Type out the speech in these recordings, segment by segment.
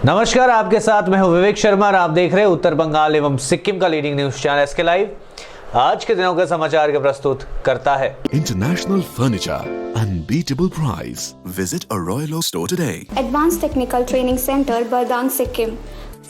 नमस्कार, आपके साथ मैं हूं विवेक शर्मा और आप देख रहे हैं उत्तर बंगाल एवं सिक्किम का leading news channel SK live. आज के दिनों का समाचार के प्रस्तुत करता है international furniture, unbeatable price. Visit a Royal Oak store today. Advance technical training centre Bardang Sikkim.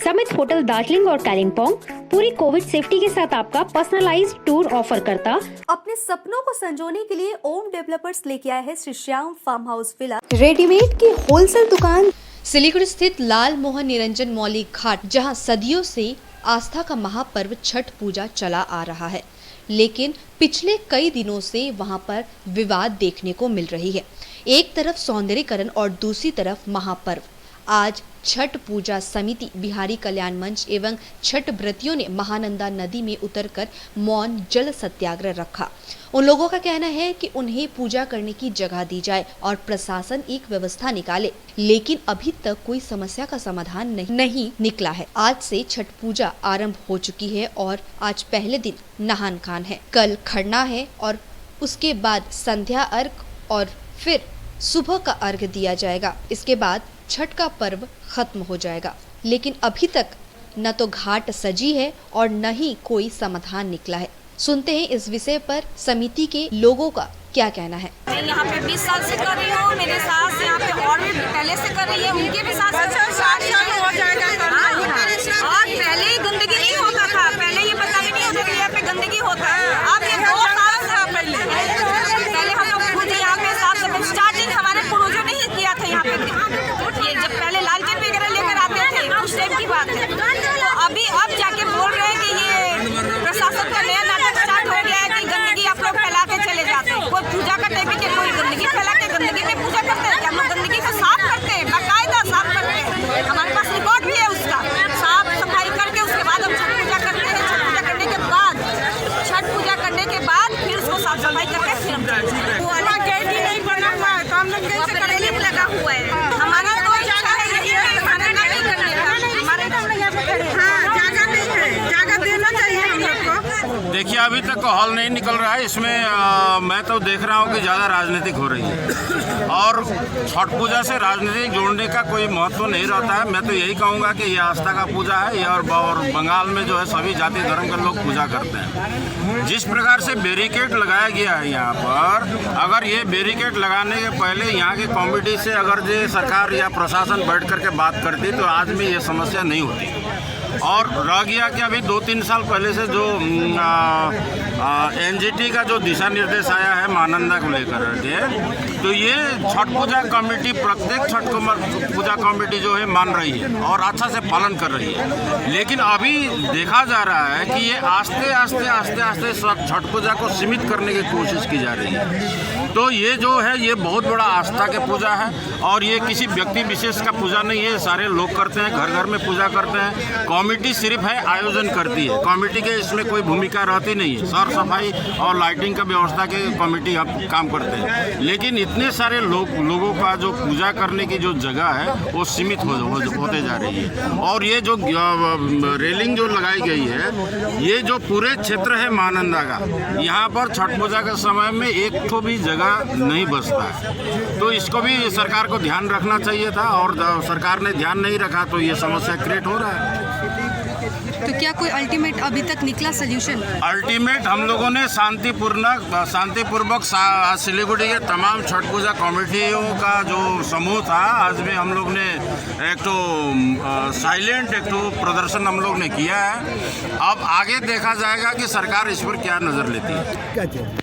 Summit hotel Darjeeling और कालिम्पोंग पूरी कोविड सेफ्टी के साथ आपका पर्सनलाइज्ड टूर ऑफर करता। अपने सपनों को संजोने के लिए ओम डेवलपर्स लेके आया है Shri Shyam farm house villa, readymade की होलसेल दुकान सिलीगुड़ी स्थित लाल मोहन निरंजन मौलिक घाट, जहां सदियों से आस्था का महापर्व छठ पूजा चला आ रहा है, लेकिन पिछले कई दिनों से वहां पर विवाद देखने को मिल रही है। एक तरफ सौंदर्यीकरण और दूसरी तरफ महापर्व। आज छठ पूजा समिति, बिहारी कल्याण मंच एवं छठ व्रतियों ने महानंदा नदी में उतरकर मौन जल सत्याग्रह रखा। उन लोगों का कहना है कि उन्हें पूजा करने की जगह दी जाए और प्रशासन एक व्यवस्था निकाले, लेकिन अभी तक कोई समस्या का समाधान नहीं निकला है। आज से छठ पूजा आरंभ हो चुकी है और आज पहले दिन नहान खान है। कल खरना है और उसके बाद संध्या अर्घ और फिर सुबह का अर्घ दिया जाएगा। इसके बाद छठ का पर्व खत्म हो जाएगा, लेकिन अभी तक न तो घाट सजी है और न ही कोई समाधान निकला है। सुनते हैं इस विषय पर समिति के लोगों का क्या कहना है। मैं यहाँ पे 20 साल से कर रही हूँ। मेरे सास यहाँ पे और भी पहले से कर रही है, उनके भी सास हो जाएगा। और पहले गंदगी नहीं होता था, पहले ये पता भी नहीं होता कि यहाँ पे गंदगी होता है। अब ये 2 साल था पहले हम लोग खुद यहाँ पे साफ स्टार्टिंग हमारे पूर्वजों ने ही किया था। यहाँ पे ये जब पहले लालटेन वगैरह लेकर आते थे उस टाइम की बात है। तो अभी अब जाके बोल रहे हैं कि ये प्रशासन का नया नाटक स्टार्ट हो गया है कि गंदगी आप लोग फैला के चले जाते हैं। कोई पूजा का टाइम के कोई गंदगी फैला के गंदगी में पूजा करते हैं। हम लोग गंदगी को साफ करते हैं, बाकायदा साफ करते हैं। हमारे पास रिकॉर्ड भी है उसका। साफ सफाई करके उसके बाद हम छठ पूजा करते हैं। छठ पूजा करने के बाद फिर उसको साफ सफाई करके फिर हम नहीं बना हुआ है, तो हम लोग कैसे करेंगे? लगा हुआ है। हमारा तो इच्छा है यही है, खाना नहीं करने का। हमारे जगह नहीं है, जगह देना चाहिए हम लोग को। देखिए, अभी तक हॉल नहीं निकल रहा है। इसमें मैं तो देख रहा हूँ कि ज़्यादा राजनीतिक हो रही है और छठ पूजा से राजनीतिक जोड़ने का कोई महत्व नहीं रहता है। मैं तो यही कहूँगा कि ये आस्था का पूजा है ये, और बंगाल में जो है सभी जाति धर्म के लोग पूजा करते हैं। जिस प्रकार से बैरिकेड लगाया गया है यहाँ पर, अगर ये बैरिकेड लगाने के पहले यहाँ की कमेटी से अगर ये सरकार या प्रशासन बैठ करके बात करती तो आज में ये समस्या नहीं होती। और रह गया कि अभी 2-3 साल पहले से जो एनजीटी का जो दिशा निर्देश आया है महानंदा को लेकर के, तो ये छठ पूजा कमेटी प्रत्येक छठ पूजा कमेटी जो है मान रही है और अच्छा से पालन कर रही है। लेकिन अभी देखा जा रहा है कि ये आस्ते आस्ते छठ पूजा को सीमित करने की कोशिश की जा रही है। तो ये जो है ये बहुत बड़ा आस्था की पूजा है और ये किसी व्यक्ति विशेष का पूजा नहीं है। सारे लोग करते हैं, घर घर में पूजा करते हैं। कमेटी सिर्फ है आयोजन करती है, कमेटी के इसमें कोई भूमिका रहती नहीं है। साफ सफाई और लाइटिंग का व्यवस्था के कमेटी काम करते हैं। लेकिन इतने सारे लोगों का जो पूजा करने की जो जगह है वो सीमित होते जा रही है। और ये जो रेलिंग जो लगाई गई है, ये जो पूरे क्षेत्र है महानंदा का, यहाँ पर छठ पूजा के समय में एक तो भी जगह नहीं बचता है। तो इसको भी सरकार को ध्यान रखना चाहिए था और सरकार ने ध्यान नहीं रखा, तो ये समस्या क्रिएट हो रहा है। तो क्या कोई अल्टीमेट अभी तक निकला सोल्यूशन? अल्टीमेट हम लोगों ने शांतिपूर्वक सिलीगुड़ी के तमाम छठ पूजा कमेटियों का जो समूह था, आज में हम लोग ने एक तो साइलेंट एक तो प्रदर्शन हम लोग ने किया है। अब आगे देखा जाएगा कि सरकार इस पर क्या नजर लेती है।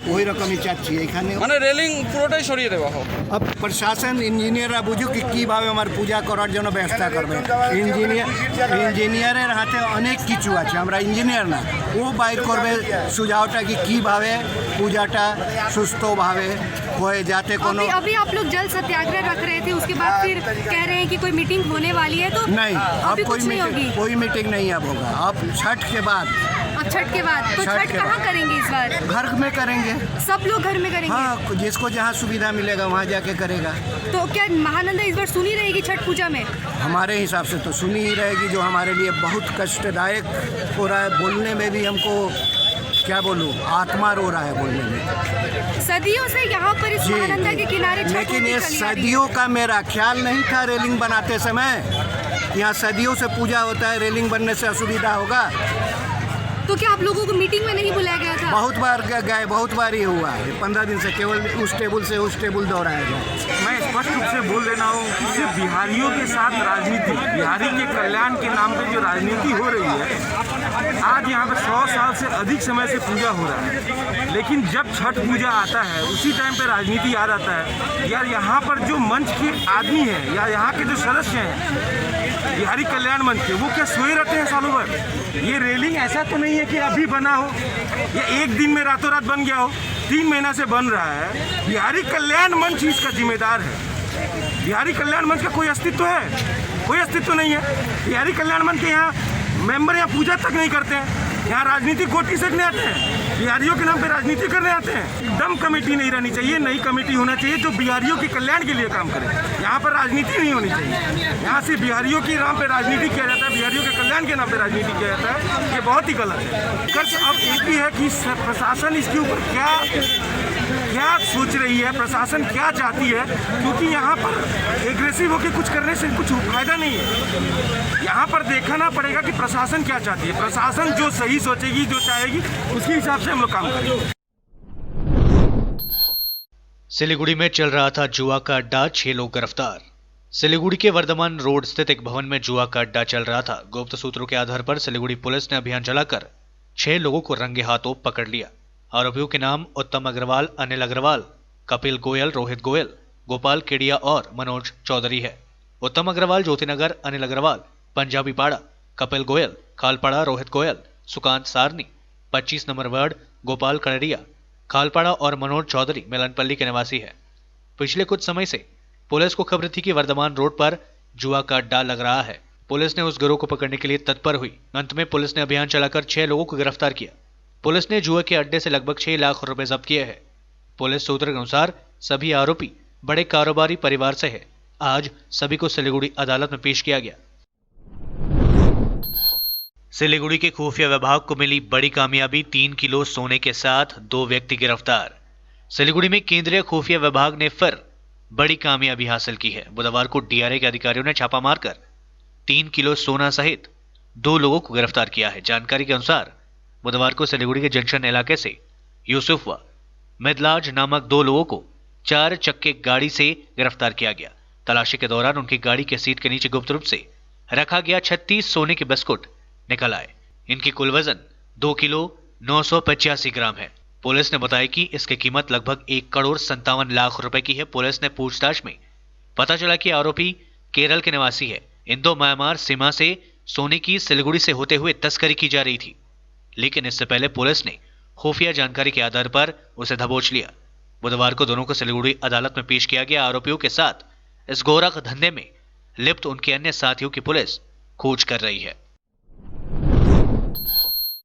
ওই রকমই চাচ্ছি এখানে, মানে রেলিং পুরোটাই সরিয়ে দেওয়া হোক। প্রশাসন ইঞ্জিনিয়াররা বুঝুক কিভাবে আমার পূজা করার জন্য ব্যবস্থা করবে। ইঞ্জিনিয়ারের হাতে অনেক কিছু আছে, আমরা ইঞ্জিনিয়ার না। ও বাইর করবে সুঝাওটা কি কিভাবে পূজাটা সুস্থভাবে হয়ে যাতে কোনো। अभी आप लोग जल सत्याग्रह रख रहे थे, उसके बाद फिर कह रहे हैं कि कोई मीटिंग होने वाली है। तो नहीं, अब कोई मीटिंग नहीं अब होगा। अब छठ के बाद अब छठ के बाद तो छठ कहाँ करेंगे इस बार? घर में करेंगे, सब लोग घर में करेंगे। हाँ, जिसको जहाँ सुविधा मिलेगा वहाँ जाके करेगा। तो क्या महानंदा इस बार सुनी रहेगी छठ पूजा में? हमारे हिसाब से तो सुनी ही रहेगी, जो हमारे लिए बहुत कष्टदायक हो रहा है। बोलने में भी हमको क्या बोलूँ, आत्मा रो रहा है बोलने में। सदियों से यहाँ पर इस महानंदा के किनारे छठ लेकिन होती ये चली आ रही है। सदियों का मेरा ख्याल नहीं था रेलिंग बनाते समय। यहाँ सदियों से पूजा होता है, रेलिंग बनने से असुविधा होगा। तो क्या आप लोगों को मीटिंग में नहीं बुलाया गया था? बहुत बार गए, बहुत बार ये हुआ है। 15 दिन से केवल उस टेबल से उस टेबल दौड़ाया गया। मैं स्पष्ट रूप से बोल देना हूँ कि सिर्फ बिहारियों के साथ राजनीति, बिहारी के कल्याण के नाम पे जो राजनीति हो रही है, आज यहाँ पे 100 साल से अधिक समय से पूजा हो रहा है, लेकिन जब छठ पूजा आता है उसी टाइम पे राजनीति आ जाता है। यार यहाँ पर जो मंच के आदमी हैं या यहाँ के जो सदस्य हैं बिहारी कल्याण मंच के, वो क्या सोए रहते हैं सालों भर? ये रेलिंग ऐसा तो नहीं है कि अभी बना हो, ये एक दिन में रातों रात बन गया हो, 3 महीना से बन रहा है। बिहारी कल्याण मंच ही इसका जिम्मेदार है। बिहारी कल्याण मंच का कोई अस्तित्व है? कोई अस्तित्व नहीं है। बिहारी कल्याण मंच के यहाँ मेंबर यहाँ पूजा तक नहीं करते हैं, यहाँ राजनीतिक गोटी सेकने आते हैं, बिहारियों के नाम पे राजनीति करने आते हैं। दम कमेटी नहीं रहनी चाहिए, नई कमेटी होना चाहिए जो बिहारियों के कल्याण के लिए काम करे। यहाँ पर राजनीति नहीं होनी चाहिए। यहाँ से बिहारियों के नाम पे राजनीति किया जाता है, बिहारियों के कल्याण के नाम पे राजनीति किया जाता है, ये बहुत ही गलत है। कर्ज अब एक ही है कि प्रशासन इसके ऊपर क्या सोच रही है, प्रशासन क्या चाहती है, क्योंकि यहाँ पर एग्रेसिव होकर कुछ करने से कुछ फायदा नहीं है। यहाँ पर देखना पड़ेगा कि प्रशासन क्या चाहती है। प्रशासन जो सही सोचेगी, जो चाहेगी, उसके हिसाब से हम लोग काम करेंगे। सिलीगुड़ी में चल रहा था जुआ का अड्डा, 6 लोग गिरफ्तार। सिलीगुड़ी के वर्धमान रोड स्थित एक भवन में जुआ का अड्डा चल रहा था। गुप्त सूत्रों के आधार पर सिलीगुड़ी पुलिस ने अभियान चलाकर 6 लोगों को रंगे हाथों पकड़ लिया। आरोपियों के नाम उत्तम अग्रवाल, अनिल अग्रवाल, कपिल गोयल, रोहित गोयल, गोपाल केडिया और मनोज चौधरी है। उत्तम अग्रवाल ज्योतिनगर, अनिल अग्रवाल पंजाबी पाड़ा, कपिल गोयल खालपाड़ा, रोहित गोयल सुकांत सारनी 25 नंबर वार्ड, गोपाल कड़रिया खालपाड़ा और मनोज चौधरी मिलनपल्ली के निवासी है। पिछले कुछ समय से पुलिस को खबर थी कि वर्धमान रोड पर जुआ का अड्डा लग रहा है। पुलिस ने उस गिरोह को पकड़ने के लिए तत्पर हुई। अंत में पुलिस ने अभियान चलाकर 6 लोगों को गिरफ्तार किया। पुलिस ने जुए के अड्डे से लगभग 6 लाख रुपए जब्त किए हैं। पुलिस सूत्रों के अनुसार सभी आरोपी बड़े कारोबारी परिवार से है। आज सभी को सिलीगुड़ी अदालत में पेश किया गया। सिलीगुड़ी के खुफिया विभाग को मिली बड़ी कामयाबी, 3 किलो सोने के साथ 2 व्यक्ति गिरफ्तार। सिलीगुड़ी में केंद्रीय खुफिया विभाग ने फिर बड़ी कामयाबी हासिल की है। बुधवार को डीआरआई के अधिकारियों ने छापा मारकर 3 किलो सोना सहित 2 लोगों को गिरफ्तार किया है। जानकारी के अनुसार बुधवार को सिलीगुड़ी के जंक्शन इलाके से यूसुफ व मिदलाज नामक 2 लोगों को 4 चक्के गाड़ी से गिरफ्तार किया गया। तलाशी के दौरान उनकी गाड़ी के सीट के नीचे गुप्त रूप से रखा गया 36 सोने के बिस्कुट निकल आए। इनकी कुल वजन 2 किलो 985 ग्राम है। पुलिस ने बताया कि इसकी कीमत लगभग 1 करोड़ 57 लाख रुपए की है। पुलिस ने पूछताछ में पता चला कि आरोपी केरल के निवासी है। इंडो म्यांमार सीमा से सोने की सिलीगुड़ी से होते हुए तस्करी की जा रही थी, लेकिन इससे पहले पुलिस ने खुफिया जानकारी के आधार पर उसे दबोच लिया। बुधवार को दोनों को सिलीगुड़ी अदालत में पेश किया गया। आरोपियों के साथ इस गोरख धंधे में लिप्त उनके अन्य साथियों की पुलिस खोज कर रही है।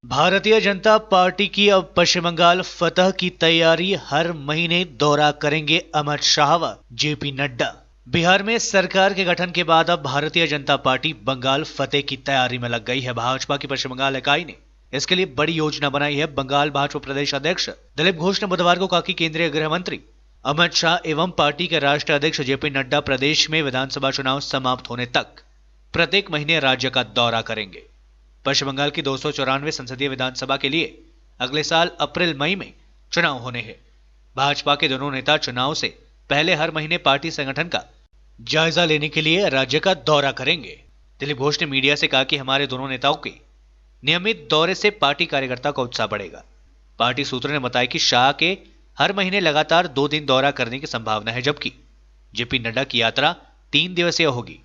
भारतीय जनता पार्टी की अब पश्चिम बंगाल फतह की तैयारी, हर महीने दौरा करेंगे अमित शाह व जेपी नड्डा। बिहार में सरकार के गठन के बाद अब भारतीय जनता पार्टी बंगाल फतेह की तैयारी में लग गई है। भाजपा की पश्चिम बंगाल इकाई ने इसके लिए बड़ी योजना बनाई है। बंगाल भाजपा प्रदेश अध्यक्ष दिलीप घोष ने बुधवार को कहा कि केंद्रीय गृह मंत्री अमित शाह एवं पार्टी के राष्ट्रीय अध्यक्ष जेपी नड्डा प्रदेश में विधानसभा चुनाव समाप्त होने तक प्रत्येक महीने राज्य का दौरा करेंगे। पश्चिम बंगाल की 294 संसदीय विधानसभा के लिए अगले साल अप्रैल मई में चुनाव होने हैं। भाजपा के दोनों नेता चुनाव से पहले हर महीने पार्टी संगठन का जायजा लेने के लिए राज्य का दौरा करेंगे। दिलीप घोष ने मीडिया से कहा कि हमारे दोनों नेताओं के नियमित दौरे से पार्टी कार्यकर्ता का उत्साह बढ़ेगा। पार्टी सूत्रों ने बताया कि शाह के हर महीने लगातार 2 दिन दौरा करने की संभावना है, जबकि जेपी नड्डा की यात्रा 3 दिवसीय होगी।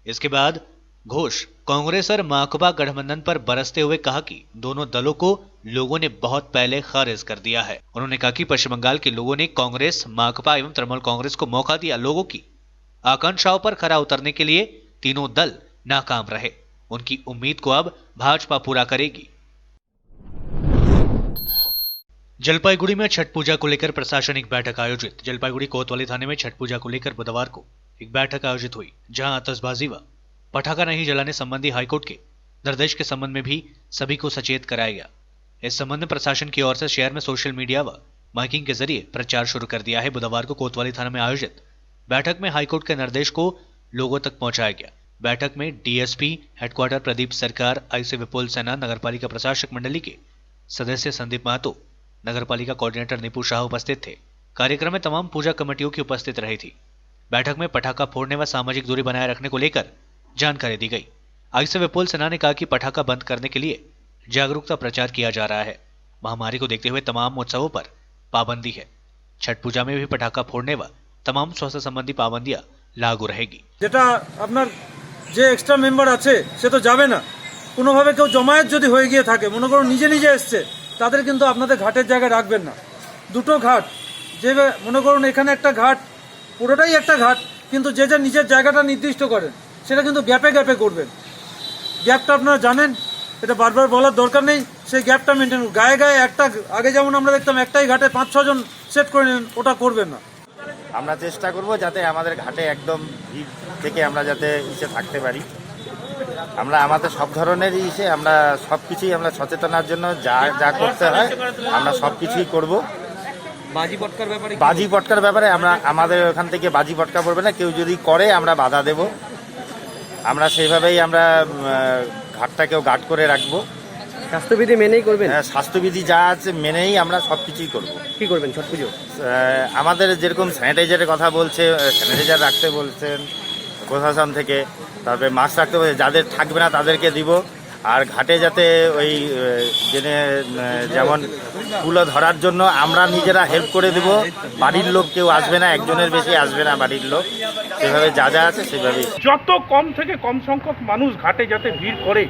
इसके बाद घोष कांग्रेस और माकपा गठबंधन पर बरसते हुए कहा कि दोनों दलों को लोगों ने बहुत पहले खारिज कर दिया है। उन्होंने कहा कि पश्चिम बंगाल के लोगों ने कांग्रेस, माकपा एवं तृणमूल कांग्रेस को मौका दिया। लोगों की आकांक्षाओं पर खरा उतरने के लिए तीनों दल नाकाम रहे। उनकी उम्मीद को अब भाजपा पूरा करेगी। जलपाईगुड़ी में छठ पूजा को लेकर प्रशासनिक बैठक आयोजित। जलपाईगुड़ी कोतवाली थाने में छठ पूजा को लेकर बुधवार को एक बैठक आयोजित हुई, जहां आतिशबाजी व पटाखा नहीं जलाने संबंधी हाईकोर्ट के निर्देश के संबंध में भी सभी को सचेत कराया गया। इस संबंध में प्रशासन की ओर से शहर में सोशल मीडिया व माइकिंग के जरिए प्रचार शुरू कर दिया है। बुधवार को कोतवाली थाना में आयोजित बैठक में हाईकोर्ट के निर्देश को लोगों तक पहुंचाया गया। बैठक में डीएसपी हेडक्वार्टर प्रदीप सरकार, आईसी विपुल सेना, नगरपालिका प्रशासक मंडली के सदस्य संदीप महतो, नगरपालिका कोऑर्डिनेटर निपु शाह उपस्थित थे। कार्यक्रम में तमाम पूजा कमेटियों की उपस्थित रही थी। बैठक में पटाखा फोड़ने व सामाजिक दूरी बनाए रखने को लेकर जानकारी दी गई। आईसी विपुल सेना ने कहा कि पटाखा बंद करने के लिए जागरूकता प्रचार किया जा रहा है। महामारी को देखते हुए तमाम उत्सवों पर पाबंदी है। छठ पूजा में भी पटाखा फोड़ने व तमाम स्वास्थ्य संबंधी पाबंदियां लागू रहेगी। যেটা আপনার যে এক্সট্রা মেম্বার আছে সে তো যাবে না, কোনোভাবে কেউ জমায়েত যদি হয়ে গিয়ে থাকে, মনে করুন নিজে নিজে এসছে, তাদের কিন্তু আপনাদের ঘাটের জায়গায় রাখবেন না। দুটো ঘাট, যে মনে করুন এখানে একটা ঘাট, পুরোটাই একটা ঘাট, কিন্তু যে যে নিজের জায়গাটা নির্দিষ্ট করেন সেটা কিন্তু গ্যাপে গ্যাপে করবেন। গ্যাপটা আপনারা জানেন, এটা বারবার বলার দরকার নেই। সেই গ্যাপটা মেনটেন, গায়ে গায়ে একটা, আগে যেমন আমরা দেখতাম একটাই ঘাটে 5-6 জন সেট করে নেন, ওটা করবেন না। আমরা চেষ্টা করব যাতে আমাদের ঘাটে একদম ভিড় থেকে আমরা যাতে ইসে থাকতে পারি। আমরা আমাদের সব ধরনেরই ইসে আমরা সব কিছুই আমরা সচেতনার জন্য যা যা করতে হয় আমরা সব কিছুই করব। বাজি পটকার ব্যাপারে আমরা আমাদের ওখান থেকে বাজি পটকা পড়বে না, কেউ যদি করে আমরা বাধা দেব। আমরা সেইভাবেই আমরা ঘাটটাকেও গার্ড করে রাখবো। স্বাস্থ্যবিধি মেনেই করবেন? হ্যাঁ, স্বাস্থ্যবিধি যা আছে মেনেই আমরা সব কিছুই করবো। কি করবেন ছট পুজো? আমাদের যেরকম স্যানিটাইজারের কথা বলছে, স্যানিটাইজার রাখতে বলছেন প্রশাসন থেকে, তারপরে মাস্ক রাখতে বলছে, যাদের থাকবে না তাদেরকে দিব। আর ঘাটে যাতে ওই যেমন কুলো ধরার জন্য আমরা নিজেরা হেল্প করে দেব। বাড়ির লোক কেউ আসবে না, একজনের বেশি আসবে না বাড়ির লোক, সেভাবে যা যা আছে সেভাবেই। যত কম থেকে কম সংখ্যক মানুষ ঘাটে যাতে ভিড় করে,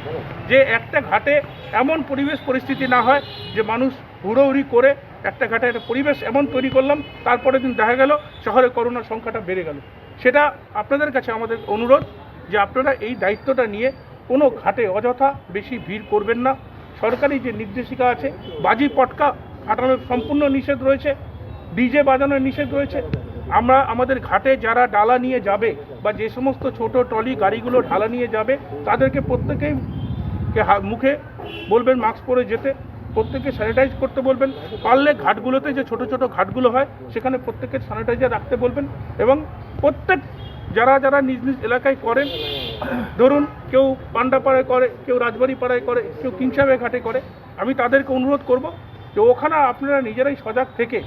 যে একটা ঘাটে এমন পরিবেশ পরিস্থিতি না হয় যে মানুষ হুড়োহুড়ি করে একটা ঘাটে একটা পরিবেশ এমন তৈরি করলাম, তারপরে দিন দেখা গেল শহরে করোনার সংখ্যাটা বেড়ে গেল। সেটা আপনাদের কাছে আমাদের অনুরোধ যে আপনারা এই দায়িত্বটা নিয়ে কোনো ঘাটে অযথা বেশি ভিড় করবেন না। সরকারি যে নির্দেশিকা আছে, বাজি পটকা ফাটানোর সম্পূর্ণ নিষেধ রয়েছে, ডিজে বাজানোর নিষেধ রয়েছে। আমরা আমাদের ঘাটে যারা ডালা নিয়ে যাবে বা যে সমস্ত ছোট ট্রলি গাড়িগুলো ডালা নিয়ে যাবে তাদেরকে প্রত্যেকেই মুখে বলবেন মাস্ক পরে যেতে, প্রত্যেকে স্যানিটাইজ করতে বলবেন। পারলে ঘাটগুলোতে যে ছোট ছোট ঘাটগুলো হয় সেখানে প্রত্যেকে স্যানিটাইজার রাখতে বলবেন। এবং প্রত্যেক যারা যারা নিজ নিজ এলাকায় করেন, ধরুন কেউ পান্ডাপাড়ায় করে, কেউ রাজবাড়ি পাড়ায় করে, কেউ কিংসাবে ঘাটে করে, আমি তাদেরকে অনুরোধ করব যে ওখানে আপনারা নিজেরাই সজাগ থেকে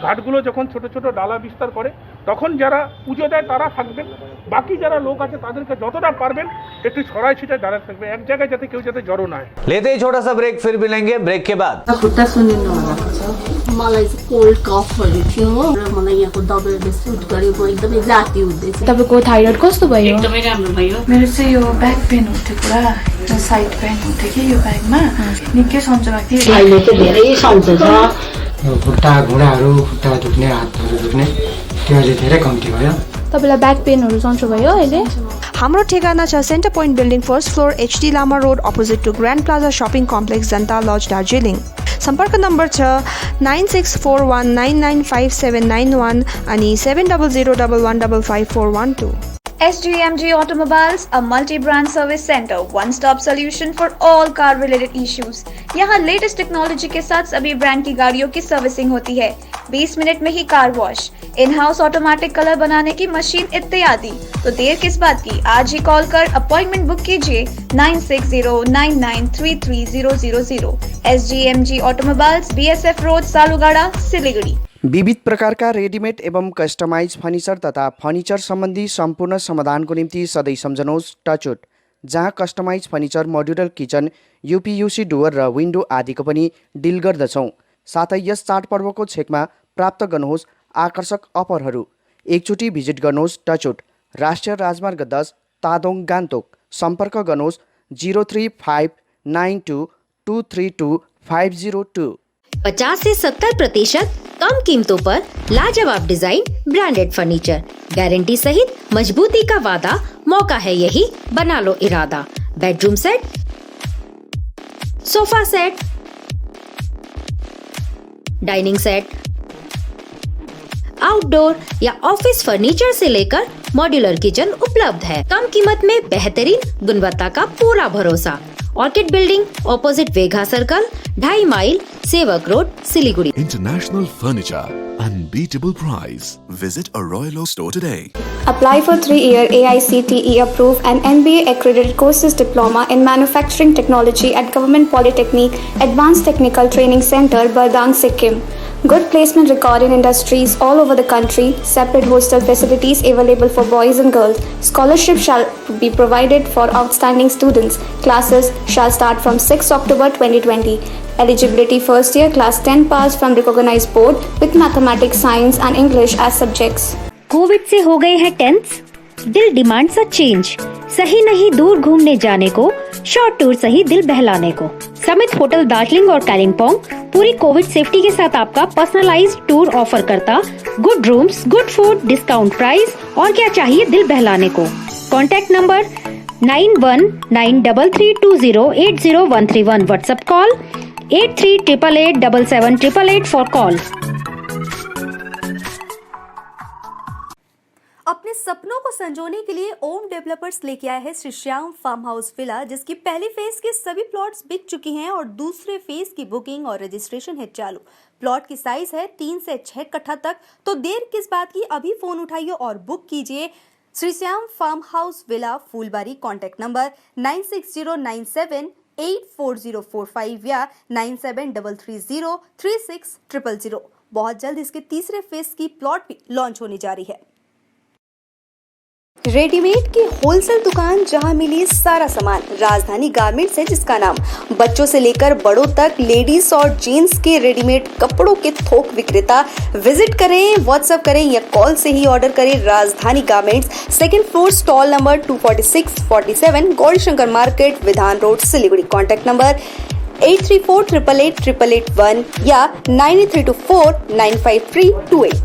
ঘাটগুলো যখন ছোট ছোট ডালা বিস্তার করে তখন যারা পুজো দেয় তারা থাকবেন, বাকি যারা লোক আছে তাদেরকে যতটা পারবেন একটু ছড়াই ছিটায় দাঁড়াতে থাকবে, এক জায়গায় যাতে কেউ যাতে জড়ো না হয়। लेते ही छोटा सा ब्रेक, फिर मिलेंगे ब्रेक के बाद। मलाई कोल्ड कफ थियो र मलाई यहाँको दबाईले सुट गरेको एकदमै जाती हुँदैछ। तपाईको थाइरोइड कस्तो भयो? एकदमै राम्रो भयो। मेरो चाहिँ यो ब्याक पेन हुन्थ्यो पुरा, साइड पेन हुन्थ्यो कि यो ब्याकमा निकै सन्चो लाग्थ्यो। अहिले चाहिँ धेरै सन्चो छ। खुट्टा घुँडाहरू, खुट्टा दुख्ने, हातहरू दुख्ने त्यो अहिले धेरै कम्ती भयो। तपाईलाई ब्याक पेनहरु सन्चो भयो अहिले? हाम्रो ठेगाना छ centre point building first floor HD Lama road opposite to grand plaza shopping complex Janata lodge Darjeeling. सम्पर्क नम्बर छ 9641995791 अनि 7001155412। SGMG Automobiles, a multi-brand service center, one-stop solution for all car-related issues. यहाँ लेटेस्ट टेक्नोलॉजी के साथ सभी ब्रांड की गाड़ियों की सर्विसिंग होती है। 20 मिनट में ही car wash, in house automatic colour बनाने की मशीन इत्यादि। तो देर किस बात की, आज ही कॉल कर अपॉइंटमेंट बुक कीजिए 9609933000। SGMG Automobiles, BSF road, Salugara, Siliguri. विविध प्रकारका रेडिमेड एवं कस्टमाइज फर्निचर तथा फर्निचर सम्बन्धी सम्पूर्ण समाधानको निम्ति सधैँ सम्झनुहोस् टचवुड, जहाँ customise furniture, modular kitchen, UPVC door र विन्डो आदिको पनि डिल गर्दछौँ। साथै यस चाडपर्वको छेकमा प्राप्त गर्नुहोस् आकर्षक अफरहरू। एकचोटि भिजिट गर्नुहोस् टचवुड, राष्ट्रिय राजमार्ग 10, तादोङ, गान्तोक। सम्पर्क गर्नुहोस् 035922322502। 50 से 70% कम कीमतों पर लाजवाब डिजाइन, ब्रांडेड फर्नीचर, गारंटी सहित मजबूती का वादा। मौका है यही, बना लो इरादा। Bedroom set, sofa set, dining set, outdoor या ऑफिस फर्नीचर से लेकर मॉड्यूलर किचन उपलब्ध है। कम कीमत में बेहतरीन गुणवत्ता का पूरा भरोसा। Orchid building opposite Vega circle, 2.5 mile, Sevoke road, Siliguri. International Furniture, unbeatable price. Visit a Royal Oak store today. Apply for 3-year AICTE approved and NBA accredited courses diploma in manufacturing technology at Government Polytechnic Advanced Technical Training Center, Bardang, Sikkim. Good placement record in industries all over the country. Separate hostel facilities available for boys and girls. Scholarship shall be provided for outstanding students. Classes shall start from 6 October 2020. Eligibility first year class 10 pass from recognized board with mathematics, science and English as subjects. Covid से हो गए हैं tense, दिल demands a change. सही नहीं दूर घूमने जाने को, शॉर्ट टूर सही दिल बहलाने को। समित होटल दार्जिलिंग और कालिम्पोंग पूरी कोविड सेफ्टी के साथ आपका पर्सनलाइज्ड टूर ऑफर करता। Good rooms, good food, discount price और क्या चाहिए दिल बहलाने को। Contact number 919332080131। WhatsApp call 8388877888 for call. अपने सपनों को संजोने के लिए ओम डेवलपर्स लेके आया है Shri Shyam farm house villa, जिसकी पहली फेज के सभी प्लॉट्स बिक चुकी हैं और दूसरे फेज की बुकिंग और रजिस्ट्रेशन है चालू। प्लॉट की साइज है 3 से 6 कट्ठा तक, तो देर किस बात की, अभी फोन उठाइए और बुक कीजिए। Shri Shyam farm house villa, Phulbari. Contact number 9609784045 या 9733036000। बहुत जल्द इसके तीसरे फेज की प्लॉट भी लॉन्च होने जा रही है। रेडीमेड की होलसेल दुकान जहां मिली सारा सामान, राजधानी गारमेंट्स है जिसका नाम। बच्चों से लेकर बड़ों तक लेडीज और जेंट्स के रेडीमेड कपड़ों के थोक विक्रेता। विजिट करें, व्हाट्सएप करें या कॉल से ही ऑर्डर करें। राजधानी garments, 2nd floor, stall number 246-47, Gaurishankar market, विधान रोड, सिलीगुड़ी। कॉन्टैक्ट नंबर 8348888881 या 9324953328।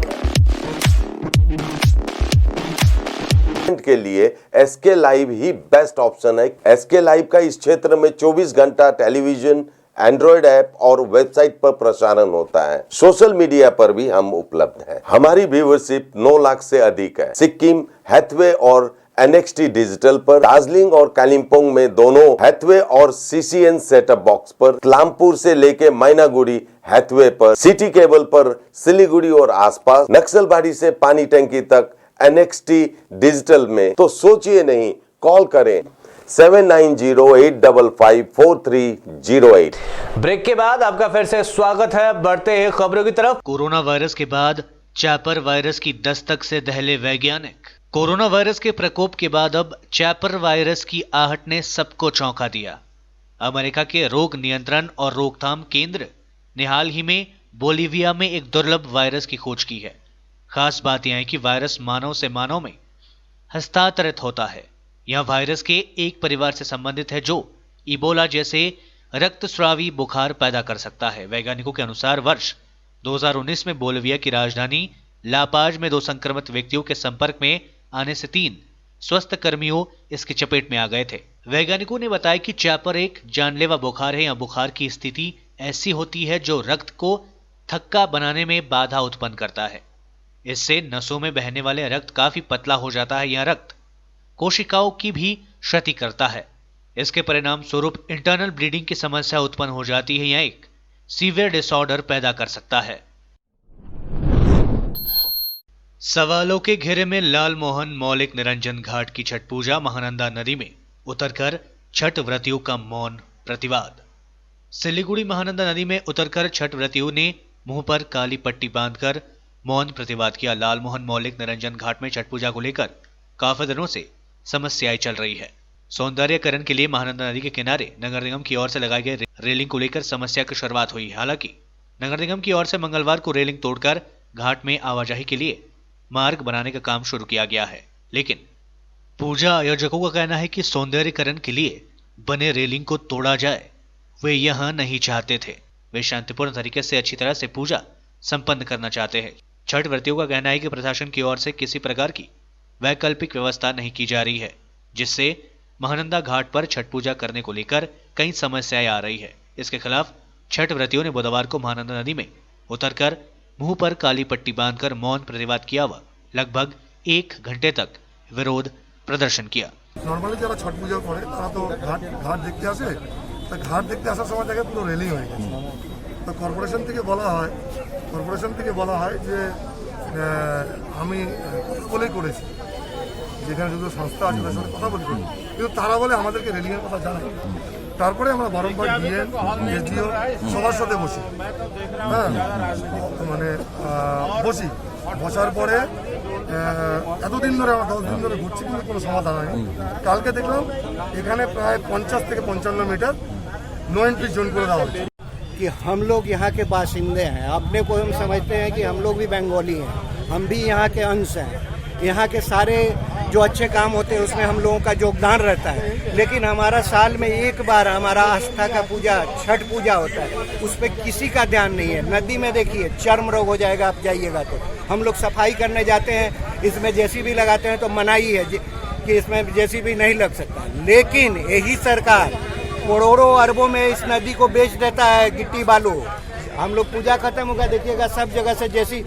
के लिए एसके लाइव ही बेस्ट ऑप्शन है। एसके लाइव का इस क्षेत्र में 24 घंटा टेलीविजन, एंड्रॉइड ऐप और वेबसाइट पर प्रसारण होता है। सोशल मीडिया पर भी हम उपलब्ध हैं। हमारी व्यूवरशिप 9 लाख से अधिक है। सिक्किम, हैथवे और NXT डिजिटल पर, दार्जिलिंग और कालिम्पोंग में दोनों हैथवे और CCN सेटअप बॉक्स पर, तलामपुर से लेके मैनागुड़ी हैथवे पर, सिटी केबल पर, सिलीगुड़ी और आसपास, नक्सलबाड़ी से पानी टंकी तक NXT डिजिटल में। तो सोचिए नहीं, कॉल करें 7908554308। ब्रेक के बाद आपका फिर से स्वागत है। बढ़ते हैं खबरों की तरफ। कोरोना वायरस के बाद चैपर वायरस की दस्तक से दहले वैज्ञानिक। कोरोना वायरस के प्रकोप के बाद अब चैपर वायरस की आहट ने सबको चौंका दिया। अमेरिका के रोग नियंत्रण और रोकथाम केंद्र ने हाल ही में बोलीविया में एक दुर्लभ वायरस की खोज की है। खास बात यह है कि वायरस मानव से मानव में हस्तांतरित होता है। यह वायरस के एक परिवार से संबंधित है जो इबोला जैसे रक्तस्रावी बुखार पैदा कर सकता है। वैज्ञानिकों के अनुसार वर्ष 2019 में बोलीविया की राजधानी लापाज में 2 संक्रमित व्यक्तियों के संपर्क में आने से 3 स्वास्थ्य कर्मियों इसकी चपेट में आ गए थे। वैज्ञानिकों ने बताया कि चैपर एक जानलेवा बुखार है। यह बुखार की स्थिति ऐसी होती है जो रक्त को थक्का बनाने में बाधा उत्पन्न करता है। इससे नसों में बहने वाले रक्त काफी पतला हो जाता है। यह रक्त कोशिकाओं की भी क्षति करता है। इसके परिणाम स्वरूप इंटरनल ब्लीडिंग की समस्या उत्पन्न हो जाती है। यह एक सीवियर डिसऑर्डर पैदा कर सकता है। सवालों के घेरे में लाल मोहन मौलिक निरंजन घाट की छठ पूजा। महानंदा नदी में उतरकर छठ व्रतियों का मौन प्रतिवाद। सिलीगुड़ी महानंदा नदी में उतरकर छठ व्रतियों ने मुंह पर काली पट्टी बांधकर मौन प्रतिवाद किया। लाल मोहन मौलिक निरंजन घाट में छठ पूजा को लेकर काफी दिनों से समस्याएं चल रही है। सौंदर्यकरण के लिए महानंदा नदी के किनारे नगर निगम की ओर से लगाए गए रेलिंग को लेकर समस्या की शुरुआत हुई। हालांकि नगर निगम की ओर से मंगलवार को रेलिंग तोड़कर घाट में आवाजाही के लिए मार्ग बनाने का काम शुरू किया गया है, लेकिन पूजा आयोजकों का कहना है कि सौंदर्यकरण के लिए बने रेलिंग को तोड़ा जाए। वे यहां नहीं चाहते थे। वे शांतिपूर्ण तरीके से अच्छी तरह से पूजा संपन्न करना चाहते हैं। छठ व्रतियों का कहना है कि प्रशासन की ओर से किसी प्रकार की वैकल्पिक व्यवस्था नहीं की जा रही है, जिससे महानंदा घाट पर छठ पूजा करने को लेकर कई समस्याएं आ रही है। इसके खिलाफ छठ व्रतियों ने बुधवार को महानंदा नदी में उतरकर मुंह पर काली पट्टी बांधकर मौन प्रतिवाद किया व लगभग 1 घंटे तक विरोध प्रदर्शन किया। নর্মালি যারা ছট পুজো করে তারা তো ঘাট দেখতে আসে, তা ঘাট দেখতে আসার সময় দেখে পুরো রেলিং হয়ে গেছে। তো কর্পোরেশন থেকে বলা হয় যে আমি বলেই করেছি, যেখানে শুধু সংস্থা আছে তার সাথে কথা বলি, কিন্তু তারা বলে আমাদেরকে রেলিংয়ের কথা জানায়। তারপরে আমরা বারংবার ডিএম এসডিও সবার সাথে বসি, হ্যাঁ মানে বসার পরে এতদিন ধরে আমরা 10 দিন ধরে ঘুরছি, কিন্তু কোনো সমাধান হয়নি। কালকে দেখলাম এখানে প্রায় 50 থেকে 55 মিটার নো এন্ট্রি জোন করে দেওয়া হচ্ছে। कि हम लोग यहाँ के बासिंदे हैं, अपने को हम समझते हैं कि हम लोग भी बंगाली हैं, हम भी यहाँ के अंश हैं। यहाँ के सारे जो अच्छे काम होते हैं उसमें हम लोगों का योगदान रहता है, लेकिन हमारा साल में एक बार हमारा आस्था का पूजा छठ पूजा होता है, उस पर किसी का ध्यान नहीं है। नदी में देखिए चर्म रोग हो जाएगा आप जाइएगा तो। हम लोग सफाई करने जाते हैं, इसमें जेसीबी लगाते हैं तो मनाही है कि इसमें जेसीबी नहीं लग सकता, लेकिन यही सरकार करोड़ों अरबों में इस नदी को बेच देता है गिट्टी बालू। हम लोग पूजा खत्म होगा देखिएगा सब जगह से जैसी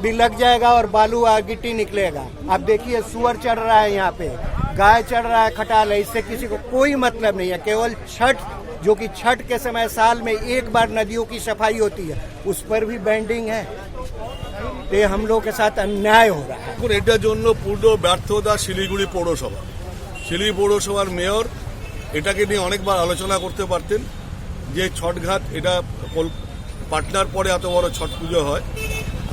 भी लग जाएगा और बालू और गिट्टी निकलेगा। अब देखिए सुअर चढ़ रहा है यहाँ पे, गाय चढ़ रहा है खटाल है, इससे किसी को कोई मतलब नहीं है। केवल छठ, जो कि छठ के समय साल में एक बार नदियों की सफाई होती है, उस पर भी बैंडिंग है। ये हम लोग के साथ अन्याय हो रहा है। এটার জন্য পূর্ণ ব্যর্থতা শিলিগুড়ি পৌরসভার মেয়র এটাকে নিয়ে অনেকবার আলোচনা করতে পারতেন যে ছটঘাট এটা পাটনার পরে এত বড় ছট পুজো হয়।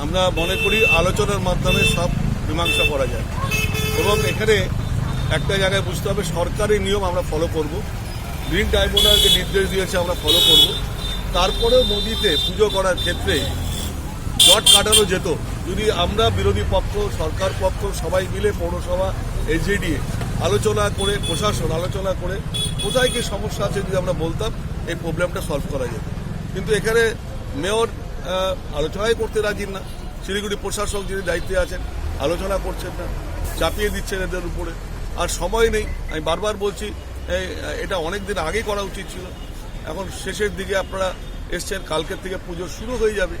আমরা মনে করি আলোচনার মাধ্যমে সব মীমাংসা করা যায়, এবং এখানে একটা জায়গায় বুঝতে হবে সরকারি নিয়ম আমরা ফলো করব, গ্রিন ট্রাইব্যুনাল যে নির্দেশ দিয়েছে আমরা ফলো করব। তারপরেও নদীতে পুজো করার ক্ষেত্রে জট কাটানো যেত যদি আমরা বিরোধী পক্ষ, সরকার পক্ষ সবাই মিলে পৌরসভা এসডিএ আলোচনা করে, প্রশাসন আলোচনা করে কোথায় কি সমস্যা আছে যদি আমরা বলতাম এই প্রবলেমটা সলভ করা যেত। কিন্তু এখানে মেয়র আলোচনাই করতে রাজি না, শিলিগুড়ি প্রশাসক যিনি দায়িত্বে আছেন আলোচনা করছেন না, চাপিয়ে দিচ্ছেন এদের উপরে, আর সময় নেই। আমি বারবার বলছি এটা অনেক দিন আগেই করা উচিত ছিল, এখন শেষের দিকে আপনারা এসছেন, কালকের থেকে পুজো শুরু হয়ে যাবে,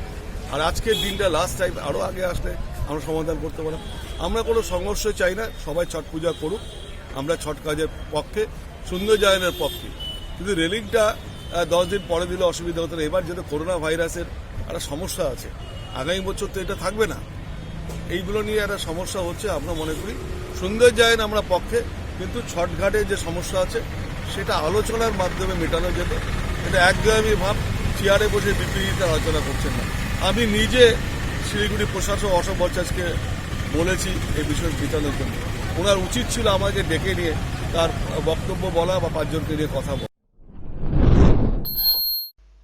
আর আজকের দিনটা লাস্ট টাইম, আরও আগে আসলে আমরা সমাধান করতে পারলাম। আমরা কোনো সংঘর্ষ চাই না, সবাই ছট পূজা করুক, আমরা ছট কাজের পক্ষে, সৌন্দর্যায়নের পক্ষে। কিন্তু রেলিংটা 10 দিন পরে দিলে অসুবিধা হতো না। এবার যেহেতু করোনা ভাইরাসের একটা সমস্যা আছে, আগামী বছর তো এটা থাকবে না, এইগুলো নিয়ে একটা সমস্যা হচ্ছে। আমরা মনে করি সৌন্দর্যায়ন আমরা পক্ষে, কিন্তু ছটঘাটে যে সমস্যা আছে সেটা আলোচনার মাধ্যমে মেটানো যেত। এটা একদমই ভাব চেয়ারে বসে বিপরীতে আলোচনা করছেন না। আমি নিজে শিলিগুড়ি প্রশাসক অশোক ভট্টাচার্যকে বলেছি এই বিষয় মেটানোর জন্য, ওনার উচিত ছিল আমাকে ডেকে নিয়ে তার বক্তব্য বলা বা 5 জনকে নিয়ে কথা বলা।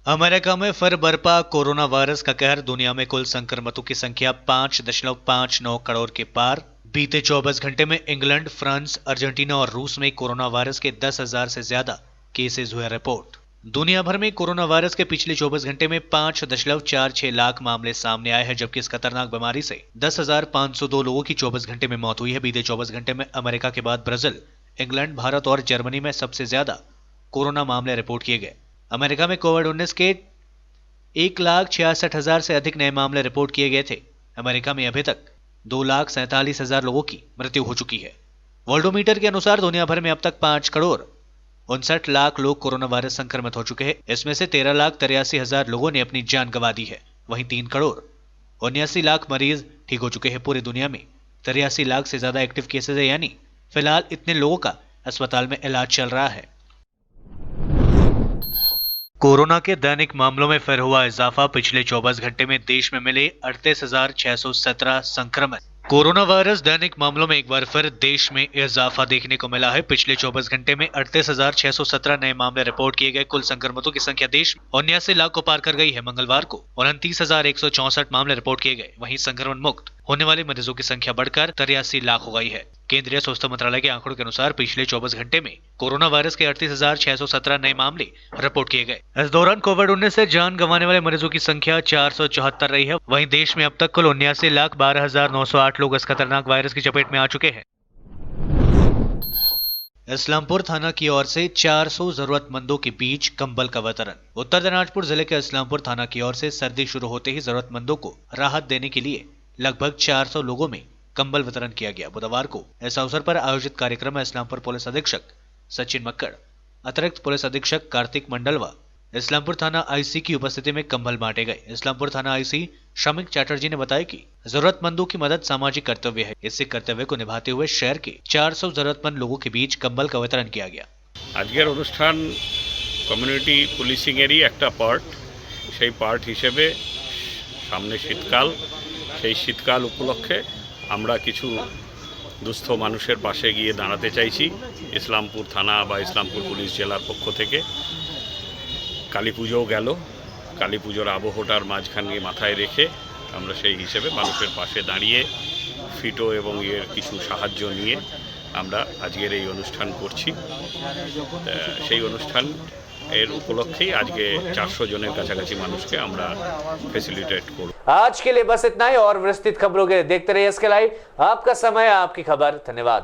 अमेरिका में फिर बरपा कोरोना वायरस का कहर। दुनिया में कुल संक्रमितों की संख्या 5.59 करोड़ के पार। बीते 24 घंटे में इंग्लैंड, फ्रांस, अर्जेंटीना और रूस में कोरोना वायरस के 10,000 से ज्यादा केसेस हुए रिपोर्ट। दुनिया भर में कोरोना वायरस के पिछले 24 घंटे में 5.46 लाख मामले सामने आए हैं, जबकि इस खतरनाक बीमारी से 10,502 लोगों की 24 घंटे में मौत हुई है। बीते 24 घंटे में अमेरिका के बाद ब्राजील, इंग्लैंड, भारत और जर्मनी में सबसे ज्यादा कोरोना मामले रिपोर्ट किए गए। अमेरिका में कोविड-19 के 1,66,000 से अधिक नए मामले रिपोर्ट किए गए थे। अमेरिका में अभी तक 2,47,000 लोगों की मृत्यु हो चुकी है। वर्ल्डोमीटर के अनुसार दुनिया भर में अब तक 5,59,00,000 लोग कोरोना वायरस संक्रमित हो चुके हैं। इसमें से 13,83,000 लोगों ने अपनी जान गंवा दी है। वहीं 3,79,00,000 मरीज ठीक हो चुके हैं। पूरी दुनिया में 83 लाख से ज्यादा एक्टिव केसेस है, यानी फिलहाल इतने लोगों का अस्पताल में इलाज चल रहा है। कोरोना के दैनिक मामलों में फिर हुआ इजाफा। पिछले 24 घंटे में देश में मिले 38,617 संक्रमित। कोरोना वायरस दैनिक मामलों में एक बार फिर देश में इजाफा देखने को मिला है। पिछले 24 घंटे में 38,617 नए मामले रिपोर्ट किए गए। कुल संक्रमितों की संख्या देश में 79 लाख को पार कर गई है। मंगलवार को 29,164 मामले रिपोर्ट किए गए। वहीं संक्रमण मुक्त होने वाले मरीजों की संख्या बढ़कर 83 लाख हो गई है। केंद्रीय स्वास्थ्य मंत्रालय के आंकड़ों के अनुसार पिछले 24 घंटे में कोरोना वायरस के 38,617 नए मामले रिपोर्ट किए गए। इस दौरान कोविड-19 से जान गंवाने वाले मरीजों की संख्या 474 रही है। वहीं देश में अब तक कुल 79,12,908 लोग इस खतरनाक वायरस की चपेट में आ चुके हैं। इस्लामपुर थाना की ओर से 400 जरूरतमंदों के बीच कंबल का वितरण। उत्तर दिनाजपुर जिले के इस्लामपुर थाना की ओर से सर्दी शुरू होते ही जरूरतमंदों को राहत देने के लिए लगभग 400 लोगों में कंबल वितरण किया गया। बुधवार को इस अवसर पर आयोजित कार्यक्रम में इस्लामपुर पुलिस अधीक्षक सचिन मक्कड़, अतिरिक्त पुलिस अधीक्षक कार्तिक मंडल व इस्लामपुर थाना आईसी की उपस्थिति में कंबल बांटे गए। इस्लामपुर थाना आईसी श्रमिक चैटर्जी ने बताया कि जरूरतमंदों की मदद सामाजिक कर्तव्य है। इसी कर्तव्य को निभाते हुए शहर के 400 जरूरतमंद लोगों के बीच कंबल का वितरण किया गया। আজকের অনুষ্ঠান কমিউনিটি পুলিশিংয়েরই একটা পার্ট। সেই পার্ট হিসেবে সামনে শীতকাল, সেই শীতকাল উপলক্ষে আমরা কিছু দুস্থ মানুষের পাশে গিয়ে দাঁড়াতে চাইছি। ইসলামপুর থানা বা ইসলামপুর পুলিশ জেলার পক্ষ থেকে কালী পুজোও গেল, কালী পুজোর আবহটার মাঝখানে মাথায় রেখে আমরা সেই হিসেবে মানুষের পাশে দাঁড়িয়ে ফিটো এবং এর কিছু সাহায্য নিয়ে আমরা আজকের এই অনুষ্ঠান করছি। সেই অনুষ্ঠান এর উপলক্ষেই আজকে 400 জনের কাছাকাছি মানুষকে আমরা ফেসিলিটেট করব। आज के लिए बस इतना ही और विस्तृत खबरों के देखते रहिए एसके लाइव। आपका समय, आपकी खबर। धन्यवाद।